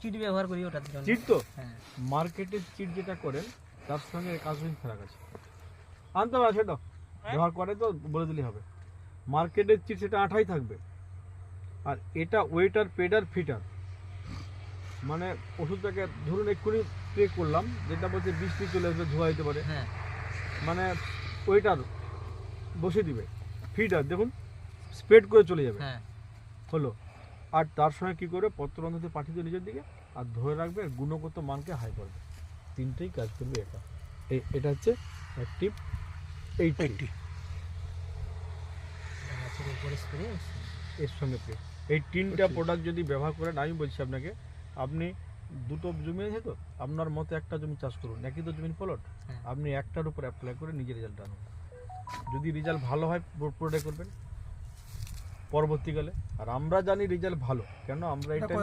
Cheat ব্যবহার করি ওটার জন্য। চিট তো হ্যাঁ মার্কেটের চিট যেটা করেন তার সঙ্গে কাজগুলো ফেরাক আছে, আনতে পারে সেটা ব্যবহার করে তো বলে দিলেই হবে। মার্কেটের চিট সেটা আঠাই থাকবে, আর এটা ওয়েটার পেডার ফিটার, মানে ওষুধটাকে ধরুন এক্ষুনি স্প্রে করলাম, যেটা বলছে বৃষ্টি চলে আসবে ধোয়া দিতে পারে, হ্যাঁ মানে ওয়েটার বসে দিবে, ফিটার দেখুন স্প্রেড করে চলে যাবে, হ্যাঁ হলো। আর তার সঙ্গে কী করবে, পত্ররন্ধ্রতে পাঠিয়ে দেবে নিজের দিকে, আর ধরে রাখবে, আর গুণগত মানকে হাই করবে। তিনটেই কাজ করবে এটা। এটা হচ্ছে অ্যাক্টিভ 80 গাছের উপরে স্প্রে। এর সঙ্গে পে এই তিনটা প্রোডাক্ট যদি ব্যবহার করেন, আমি বলছি আপনাকে, আপনি দুটো জমি আছে তো, আপনার মতো একটা জমি চাষ করুন, একই তো জমির প্লট, হ্যাঁ। আপনি একটার উপর অ্যাপ্লাই করে নিজের রেজাল্ট আনুন। যদি রেজাল্ট ভালো হয় পুরোটাই করবেন পরবর্তীকালে। আর আমরা জানি রেজাল্ট ভালো, কেন আমরা এটা